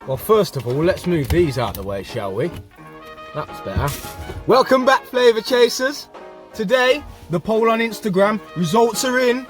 Well, first of all, let's move these out of the way, shall we? That's better. Welcome back, Flava Chasers. Today, the poll on Instagram, results are in.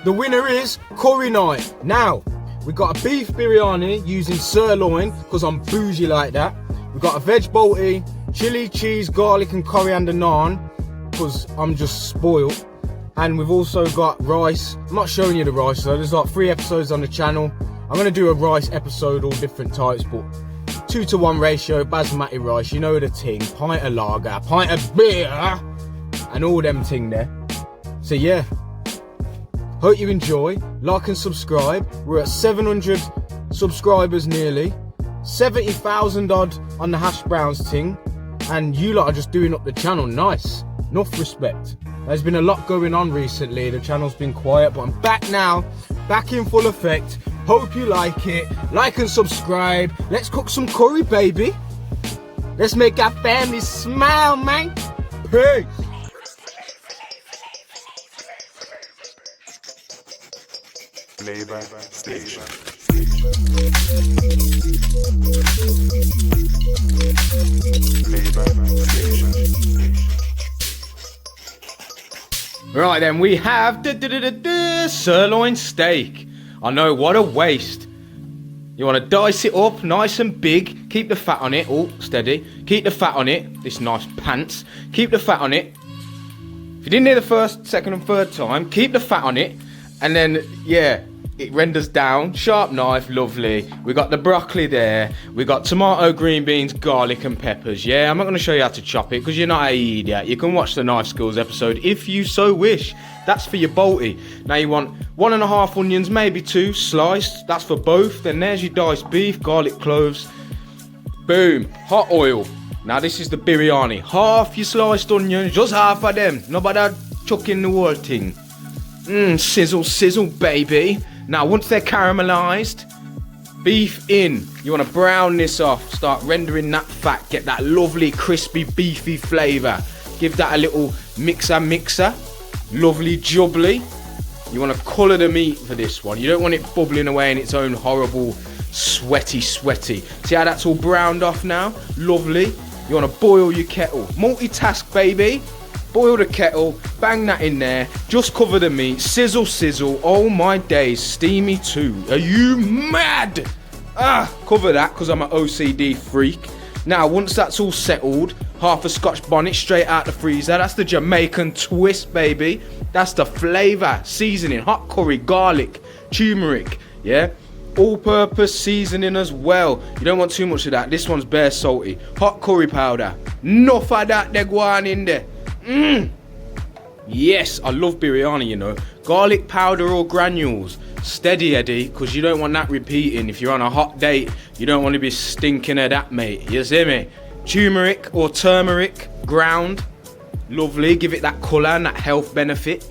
The winner is curry night. Now, we got a beef biryani using sirloin, because I'm bougie like that. We got a veg bolti, chili, cheese, garlic and coriander naan, because I'm just spoiled. And we've also got rice. I'm not showing you the rice though, there's like 3 episodes on the channel. I'm going to do a rice episode, all different types, but 2-to-1 ratio, basmati rice, you know the ting. Pint of lager, pint of beer, and all them ting there. So yeah, hope you enjoy, like and subscribe. We're at 700 subscribers nearly, 70,000 odd on the hash browns ting, and you lot are just doing up the channel, nice. Enough respect. There's been a lot going on recently, the channel's been quiet, but I'm back now, back in full effect. Hope you like it, like and subscribe. Let's cook some curry, baby. Let's make our family smile, man. Peace. Flava Station. Flava Station. Right then, we have sirloin steak. I know, what a waste. You want to dice it up nice and big. Keep the fat on it. Oh, steady. Keep the fat on it. This nice pants. Keep the fat on it. If you didn't hear the first, second and third time, keep the fat on it. And then, yeah, it renders down. Sharp knife, lovely. We got the broccoli there. We got tomato, green beans, garlic and peppers. Yeah, I'm not going to show you how to chop it because you're not an idiot. You can watch the knife skills episode if you so wish. That's for your bolty. Now you want 1.5 onions, maybe 2 sliced. That's for both. Then there's your diced beef, garlic cloves. Boom, hot oil. Now this is the biryani. Half your sliced onions, just half of them. Nobody chucking the whole thing. Sizzle, sizzle, baby. Now, once they're caramelized, beef in. You want to brown this off. Start rendering that fat. Get that lovely, crispy, beefy flavour. Give that a little mixer. Lovely jubbly. You want to colour the meat for this one. You don't want it bubbling away in its own horrible, sweaty. See how that's all browned off now? Lovely. You want to boil your kettle. Multitask, baby. Boil the kettle, bang that in there, just cover the meat, sizzle, oh my days, steamy too. Are you mad? Cover that because I'm an OCD freak. Now, once that's all settled, half a Scotch bonnet straight out the freezer. That's the Jamaican twist, baby. That's the flavour, seasoning, hot curry, garlic, turmeric, yeah? All-purpose seasoning as well. You don't want too much of that. This one's bare salty. Hot curry powder. Enough of that, they go on in there. Yes, I love biryani, you know. Garlic powder or granules. Steady, Eddie, because you don't want that repeating. If you're on a hot date, you don't want to be stinking of that, mate. You see me? Turmeric or turmeric, ground. Lovely, give it that colour and that health benefit.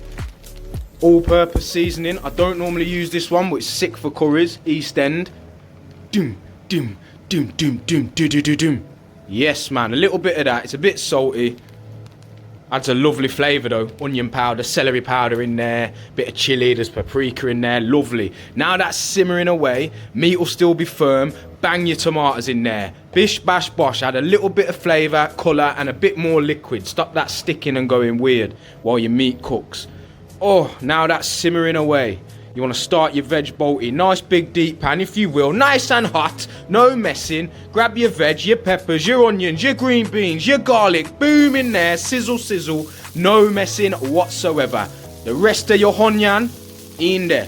All-purpose seasoning. I don't normally use this one, but it's sick for curries. East End. Doom. Yes, man, a little bit of that. It's a bit salty. Adds a lovely flavour though. Onion powder, celery powder in there, bit of chilli, there's paprika in there, lovely. Now that's simmering away, meat will still be firm. Bang your tomatoes in there. Bish, bash, bosh. Add a little bit of flavour, colour and a bit more liquid. Stop that sticking and going weird while your meat cooks. Oh, now that's simmering away. You want to start your veg bolty. Nice big deep pan, if you will. Nice and hot. No messing. Grab your veg, your peppers, your onions, your green beans, your garlic. Boom in there. Sizzle. No messing whatsoever. The rest of your onion in there.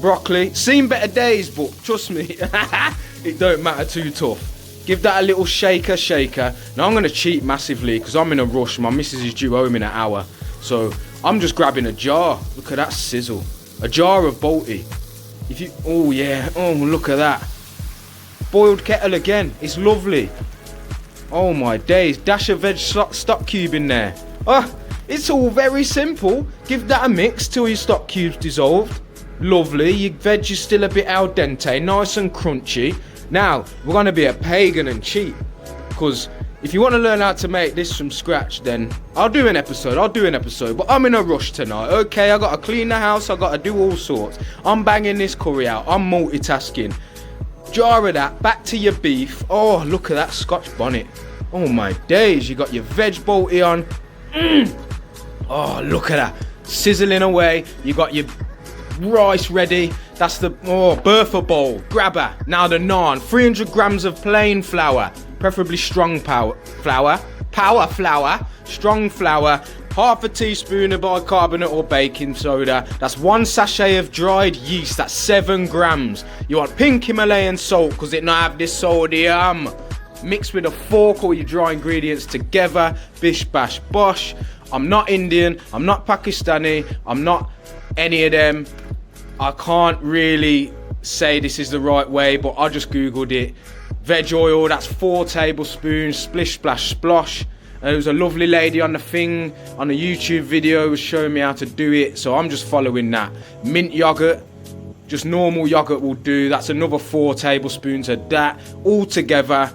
Broccoli. Seen better days, but trust me, it don't matter too tough. Give that a little shaker. Now I'm going to cheat massively because I'm in a rush. My missus is due home in an hour. So I'm just grabbing a jar. Look at that sizzle. A jar of bolty. Oh yeah, oh look at that. Boiled kettle again. It's lovely. Oh my days. Dash of veg stock cube in there. It's all very simple. Give that a mix till your stock cube's dissolved. Lovely. Your veg is still a bit al dente. Nice and crunchy. Now, we're going to be a pagan and cheat. Because if you want to learn how to make this from scratch, then I'll do an episode. But I'm in a rush tonight, okay? I got to clean the house. I got to do all sorts. I'm banging this curry out. I'm multitasking. jar of that, back to your beef. Oh, look at that Scotch bonnet. Oh my days, you got your veg bolty on. Oh, look at that, sizzling away. You got your rice ready. That's the Bertha bowl, grabber. Now the naan, 300 grams of plain flour, preferably strong power flour, strong flour, half a teaspoon of bicarbonate or baking soda. That's 1 sachet of dried yeast, that's 7 grams. You want pink Himalayan salt because it not have this sodium. Mix with a fork all your dry ingredients together, bish bash bosh. I'm not Indian, I'm not Pakistani, I'm not any of them. I can't really say this is the right way, but I just googled it. Veg oil, that's 4 tablespoons, splish splash splosh. There was a lovely lady on the thing, on a YouTube video, was showing me how to do it, so I'm just following that. Mint yogurt, just normal yogurt will do. That's another 4 tablespoons of that, all together.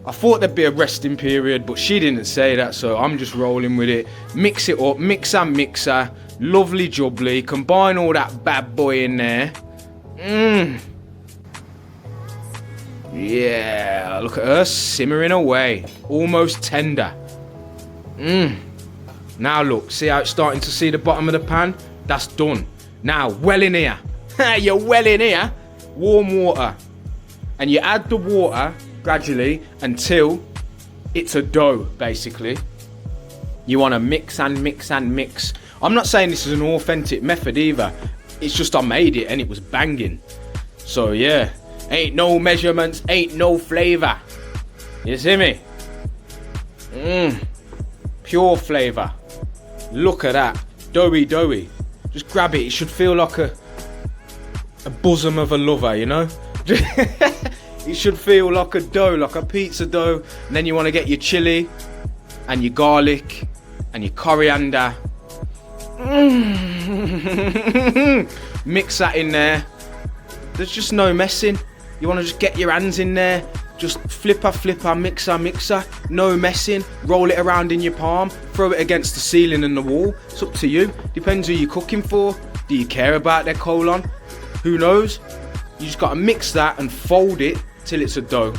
I thought there'd be a resting period, but she didn't say that, so I'm just rolling with it. Mix it up, mixer, lovely jubbly. Combine all that bad boy in there. Yeah, look at her simmering away, almost tender. Now look, see how it's starting to see the bottom of the pan? That's done. Now, well in here. You're well in here. Warm water. And you add the water gradually until it's a dough, basically. You want to mix and mix and mix. I'm not saying this is an authentic method either. It's just I made it and it was banging. So yeah, ain't no measurements, ain't no flavour. You see me? Pure flavour. Look at that. Doughy. Just grab it. It should feel like a bosom of a lover, you know? It should feel like a dough, like a pizza dough. And then you want to get your chili and your garlic and your coriander. Mix that in there. There's just no messing. You want to just get your hands in there. Just flipper, mixer, no messing. Roll it around in your palm. Throw it against the ceiling and the wall. It's up to you. Depends who you're cooking for. Do you care about their colon? Who knows? You just got to mix that and fold it till it's a dough.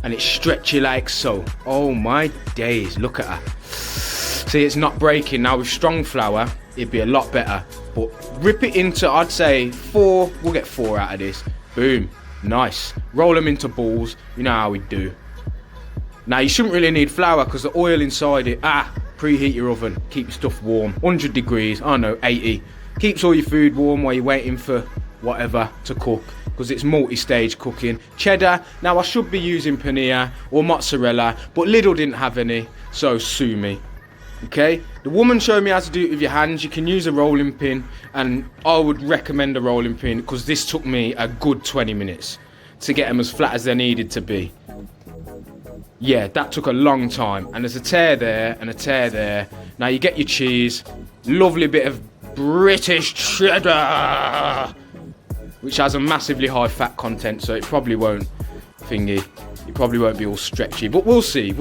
And it's stretchy like so. Oh my days, look at her. See, it's not breaking. Now with strong flour, it'd be a lot better. But rip it into, I'd say 4. We'll get 4 out of this. Boom. Nice. Roll them into balls. You know how we do. Now you shouldn't really need flour because the oil inside it. Preheat your oven. Keep your stuff warm. 100 degrees. I know, 80. Keeps all your food warm while you're waiting for whatever to cook, because it's multi-stage cooking. Cheddar. Now I should be using paneer or mozzarella, but Lidl didn't have any, so sue me. Okay, the woman showed me how to do it with your hands. You can use a rolling pin, and I would recommend a rolling pin because this took me a good 20 minutes to get them as flat as they needed to be. Yeah, that took a long time, and there's a tear there and a tear there. Now you get your cheese, lovely bit of British cheddar, which has a massively high fat content, so it probably won't thingy. It probably won't be all stretchy, but we'll see.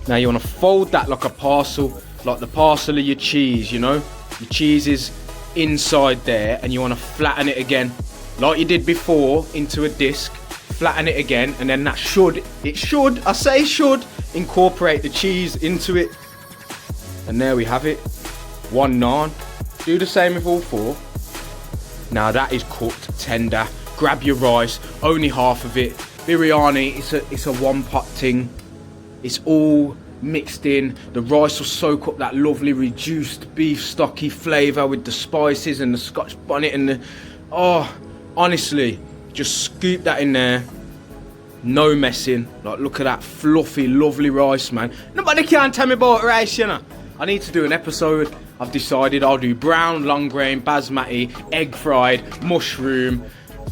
Now you want to fold that like a parcel, like the parcel of your cheese, you know? Your cheese is inside there, and you want to flatten it again, like you did before, into a disc. Flatten it again, and then that should incorporate the cheese into it. And there we have it. 1 naan. Do the same with all 4. Now that is cooked, tender. Grab your rice, only half of it. Biryani, it's a 1-pot thing. It's all mixed in. The rice will soak up that lovely reduced beef stocky flavour with the spices and the Scotch bonnet and the... Oh, honestly, just scoop that in there. No messing. Like, look at that fluffy, lovely rice, man. Nobody can tell me about rice, you know. I need to do an episode. I've decided I'll do brown, long grain, basmati, egg fried, mushroom,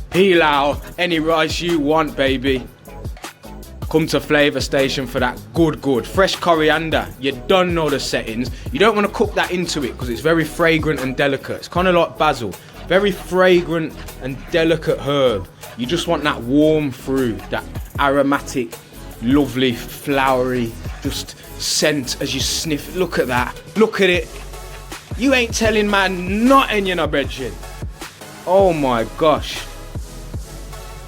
pilau, any rice you want, baby. Come to Flava Station for that good. Fresh coriander. You don't know the settings. You don't want to cook that into it because it's very fragrant and delicate. It's kind of like basil. Very fragrant and delicate herb. You just want that warm through, that aromatic, lovely, flowery, just scent as you sniff. Look at that. Look at it. You ain't telling man nothing, you know, brethren. Oh my gosh.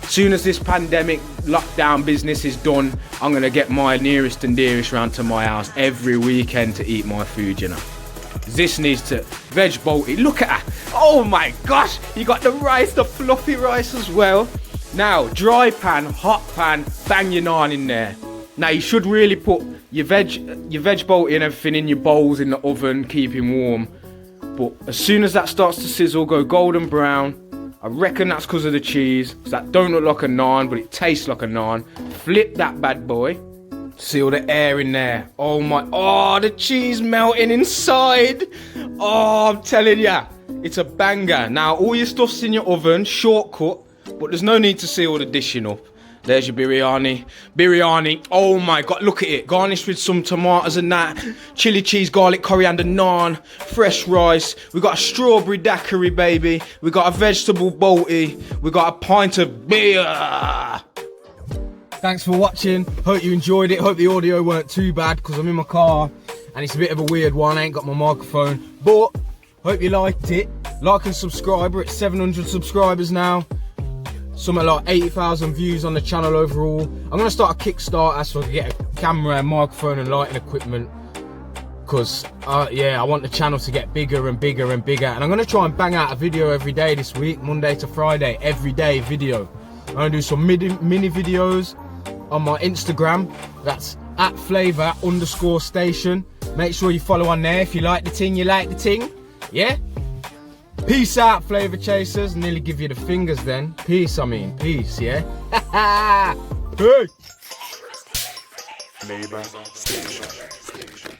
Soon as this pandemic lockdown business is done, I'm gonna get my nearest and dearest round to my house every weekend to eat my food, you know. This needs to veg bolty. Look at that. Oh my gosh, you got the rice, the fluffy rice as well. Now, dry pan, hot pan, bang your naan in there. Now you should really put your veg bolty and everything in your bowls in the oven, keep him warm. But as soon as that starts to sizzle, go golden brown. I reckon that's because of the cheese. So that don't look like a naan, but it tastes like a naan. Flip that bad boy. See all the air in there. Oh my, oh, the cheese melting inside. Oh, I'm telling ya, it's a banger. Now, all your stuff's in your oven, shortcut, but there's no need to see all the dishing up. There's your biryani. Biryani, oh my God, look at it. Garnished with some tomatoes and that. Chili cheese, garlic, coriander, naan, fresh rice. We got a strawberry daiquiri, baby. We got a vegetable bolty. We got a pint of beer. Thanks for watching. Hope you enjoyed it. Hope the audio weren't too bad because I'm in my car and it's a bit of a weird one. I ain't got my microphone, but hope you liked it. Like and subscribe. We're at 700 subscribers now. Something like 80,000 views on the channel overall. I'm going to start a Kickstarter so I can get a camera, microphone and lighting equipment. Because, yeah, I want the channel to get bigger and bigger and bigger. And I'm going to try and bang out a video every day this week. Monday to Friday, every day video. I'm going to do some mini videos on my Instagram. That's at Flava_station. Make sure you follow on there. If you like the ting, you like the ting. Yeah? Peace out, Flavour Chasers. Nearly give you the fingers then. Peace, I mean. Peace, yeah? Hey! Flava Station.